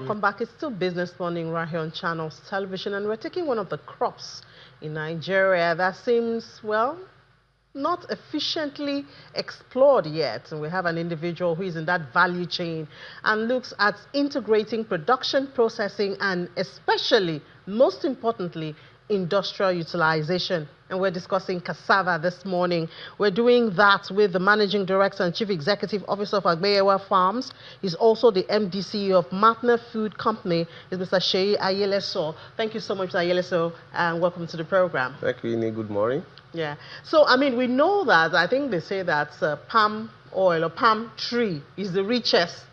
Welcome back. It's still Business Morning right here on Channels Television, and we're taking one of the crops in Nigeria that seems, well, not efficiently explored yet. And we have an individual who is in that value chain and looks at integrating production, processing, and especially, most importantly, industrial utilization. And we're discussing cassava this morning. We're doing that with the Managing Director and Chief Executive Officer of Ageyewa Farms. He's also the MD CEO of Matna Food Company. Is Mr. Seyi Aiyeleso. Thank you so much, Mr. Aiyeleso, and welcome to the program. Thank you, Ine. Good morning. Yeah. So, I mean, we know that, I think they say that palm oil or palm tree is the richest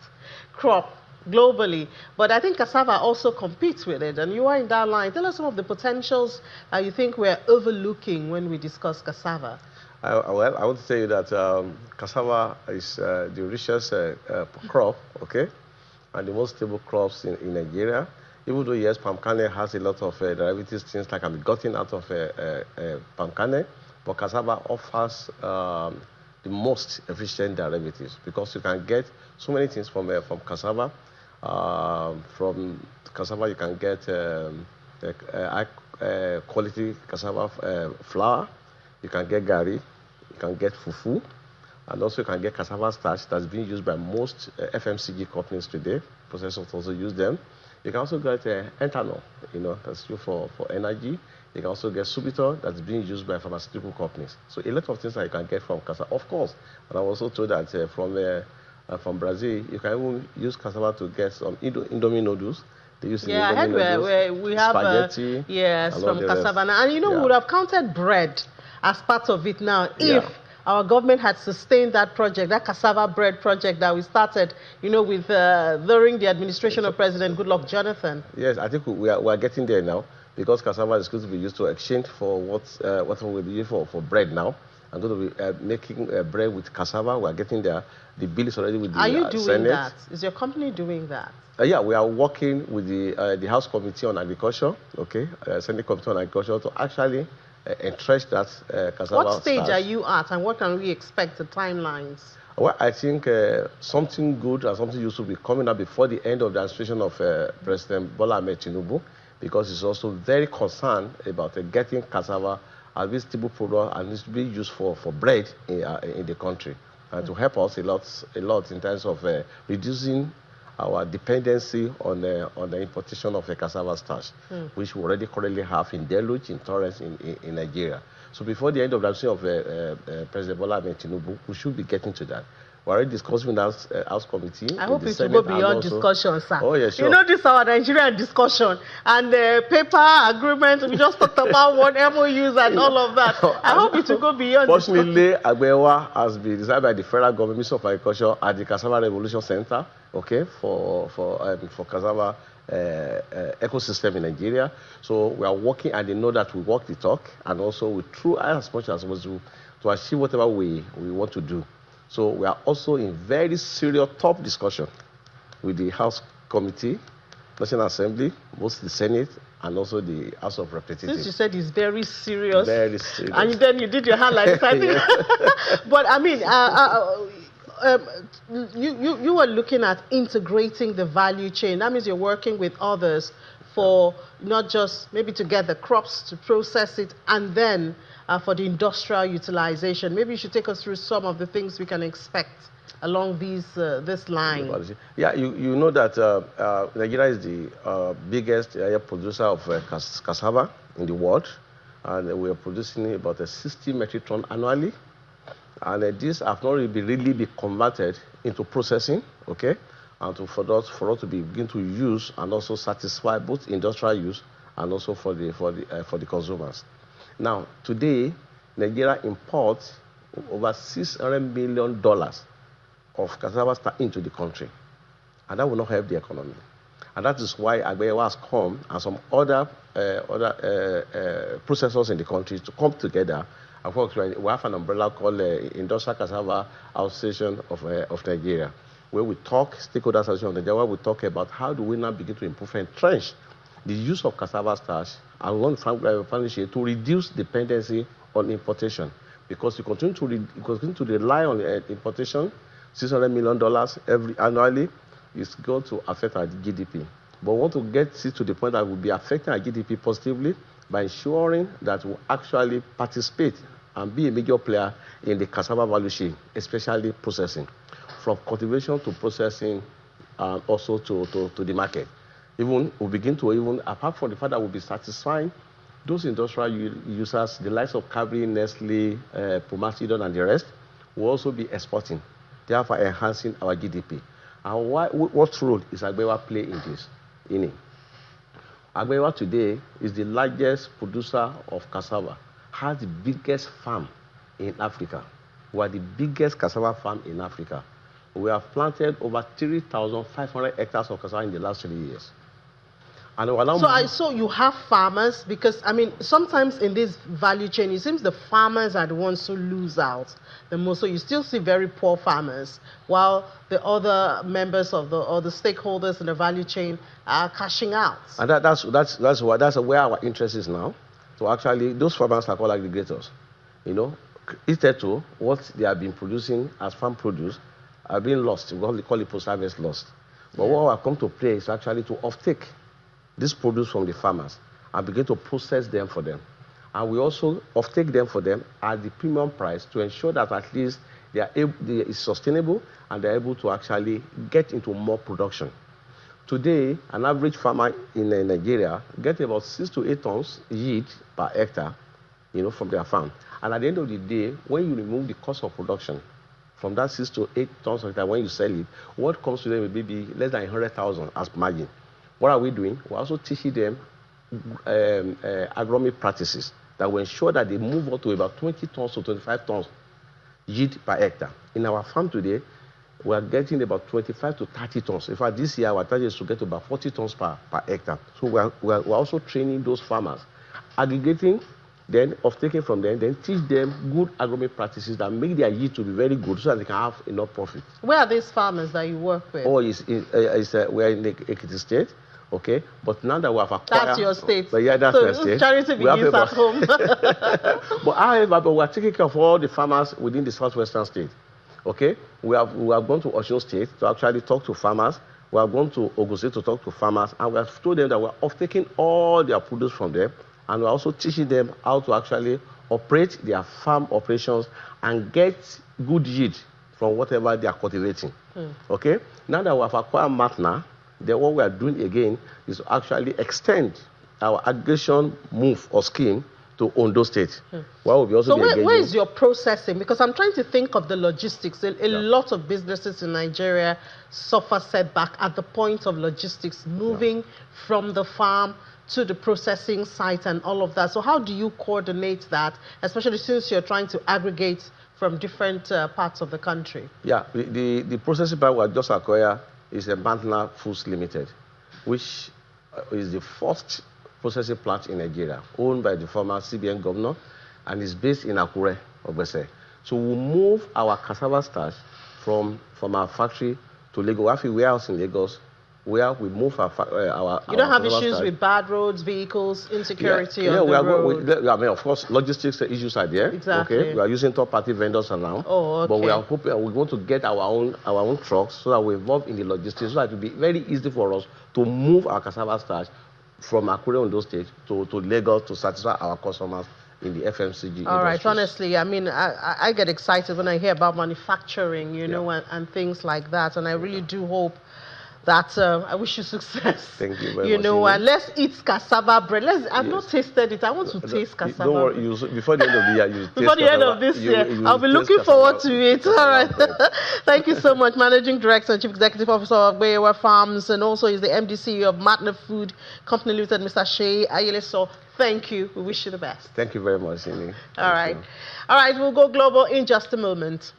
crop globally, but I think cassava also competes with it, and you are in that line. Tell us some of the potentials you think we're overlooking when we discuss cassava. Well, I want to tell you that cassava is the richest crop, okay, and the most stable crops in Nigeria. Even though, yes, palm kernel has a lot of derivatives, things that can be gotten out of palm kernel, but cassava offers the most efficient derivatives because you can get so many things from cassava. From cassava, you can get high quality cassava flour, you can get gari, you can get fufu, and also you can get cassava starch that's being used by most FMCG companies today. Processors also use them. You can also get ethanol, that's used for energy. You can also get subitol that's being used by pharmaceutical companies. So a lot of things that you can get from cassava, of course. And I also told that from Brazil, you can even use cassava to get some Indomie noodles. They use I heard where we have spaghetti. Yes, from cassava. And we would have counted bread as part of it now if our government had sustained that project, that cassava bread project that we started, with during the administration of President Goodluck Jonathan. Yes, I think we are getting there now because cassava is going to be used to exchange for what will be used for bread now. I'm going to be making bread with cassava. We are getting there. The bill is already with the Senate. Are you doing that? Is your company doing that? Yeah, we are working with the House Committee on Agriculture, okay, Senate Committee on Agriculture to actually entrench that cassava. What stage starch. are you at, and what can we expect the timelines? Well, I think something good and something useful will be coming up before the end of the administration of President Bola Ahmed Tinubu, because he's also very concerned about getting cassava as a stable product and needs to be used for bread in the country, and to help us a lot in terms of reducing our dependency on the importation of the cassava starch, which we already currently have in Deluge, in Torrance, in Nigeria. So before the end of the administration of President Bola Ahmed Tinubu, we should be getting to that. We're already discussing with the House Committee. I hope it will go beyond discussion, sir. Oh, yeah, sure. This is our Nigerian discussion. And the paper agreement, we just talked about what MOUs and all of that. I hope it will go beyond. Fortunately, Ageyewa has been designed by the federal government, Ministry of Agriculture, at the Cassava Revolution Center, okay, for cassava ecosystem in Nigeria. So we are working, and they know that we walk the talk, and also we try as much as possible to achieve whatever we want to do. So we are also in very serious top discussion with the House Committee, National Assembly, both the Senate and also the House of Representatives. Since you said it's very serious. Very serious. And then you did your hand like this, I think. But I mean, you were looking at integrating the value chain. That means you're working with others for not just maybe to get the crops, to process it, and then for the industrial utilization. Maybe you should take us through some of the things we can expect along this line. Yeah, you know that Nigeria is the biggest producer of cassava in the world, and we are producing about 60 metric tons annually. And these have not really been converted into processing, okay, and for us to begin to use and also satisfy both industrial use and also for the consumers. Now, today, Nigeria imports over $600 million of cassava starch into the country, and that will not help the economy. And that is why Ageyewa has come and some other processors in the country to come together. We have an umbrella called Industrial Cassava Association of Nigeria, where we talk, Stakeholders Association of Nigeria, where we talk about how do we now begin to improve and entrench the use of cassava starch and one to reduce dependency on importation, because you continue to rely on importation, $600 million annually is going to affect our GDP. but we want to get it to the point that will be affecting our GDP positively by ensuring that we actually participate and be a major player in the cassava value chain, especially processing, from cultivation to processing, and also to the market. Even we begin to apart from the fact that we'll be satisfying those industrial users, the likes of Cadbury, Nestle, Pumacidon, and the rest, will also be exporting, therefore enhancing our GDP. And what role is Ageyewa play in this? In it? Ageyewa today is the largest producer of cassava, has the biggest farm in Africa. We are the biggest cassava farm in Africa. We have planted over 3,500 hectares of cassava in the last 3 years. And so you have farmers, because I mean sometimes in this value chain it seems the farmers are the ones who lose out the most. So you still see very poor farmers, while the other members of the stakeholders in the value chain are cashing out. And that's where our interest is now. So actually those farmers are called aggregators. You know, instead to what they have been producing as farm produce are being lost. We call it post-harvest lost. But what will come to play is actually to offtake this produce from the farmers and begin to process them for them. And we also offtake them for them at the premium price to ensure that at least it's sustainable and they're able to actually get into more production. Today, an average farmer in Nigeria gets about 6 to 8 tons yield per hectare, you know, from their farm. And at the end of the day, when you remove the cost of production from that 6 to 8 tons per hectare, when you sell it, what comes to them will be less than 100,000 as margin. What are we doing? We're also teaching them agronomic practices that will ensure that they move up to about 20 tons to 25 tons yield per hectare. In our farm today, we are getting about 25 to 30 tons. In fact, this year our target is to get to about 40 tons per hectare. So we're also training those farmers, aggregating, then taking from them, then teach them good agronomic practices that make their yield to be very good so that they can have enough profit. Where are these farmers that you work with? Oh, we're in the Ekiti State. Okay, but now that we have acquired... That's your state. But yeah, that's my state. Charity begins at home. But however, we are taking care of all the farmers within the southwestern state. Okay, we have gone to Osun State to actually talk to farmers. We have gone to Ogun State to talk to farmers, and we have told them that we are off-taking all their produce from them, and we are also teaching them how to actually operate their farm operations and get good yield from whatever they are cultivating. Okay, now that we have acquired Matna, then what we are doing again is to actually extend our aggregation move or scheme to Ondo State. Well, we'll also where is your processing? Because I'm trying to think of the logistics. A lot of businesses in Nigeria suffer setback at the point of logistics, moving from the farm to the processing site and all of that. So how do you coordinate that, especially since you're trying to aggregate from different parts of the country? Yeah, the processing part we just acquired is a Matna Foods Limited, which is the first processing plant in Nigeria, owned by the former CBN governor, and is based in Akure, Obese. So we'll move our cassava starch from our factory to Lagos. We have a warehouse in Lagos where we move our You don't have issues with bad roads, vehicles, insecurity on the road? I mean, of course, logistics issues are there. Exactly. Okay, we are using third-party vendors now. Oh, okay. But we are hoping we want to get our own trucks so that we're involved in the logistics, so that it will be very easy for us to move our cassava starch from Akure on those states to Lagos to satisfy our customers in the FMCG All right, industries. honestly, I mean, I get excited when I hear about manufacturing, you know, and things like that, and I really do hope that I wish you success. Thank you very much. You know, and let's eat cassava bread. I've not tasted it. I want to taste cassava. Don't worry, before the end of the year, you before the end of this year, I'll be looking forward to it. All right. Thank you so much, Managing Director and Chief Executive Officer of Ageyewa Farms, and also is the MD/CEO of Matna Food Company Limited, Mr. Seyi Aiyeleso. Thank you. We wish you the best. Thank you very much, Cindy. All right. All right, we'll go global in just a moment.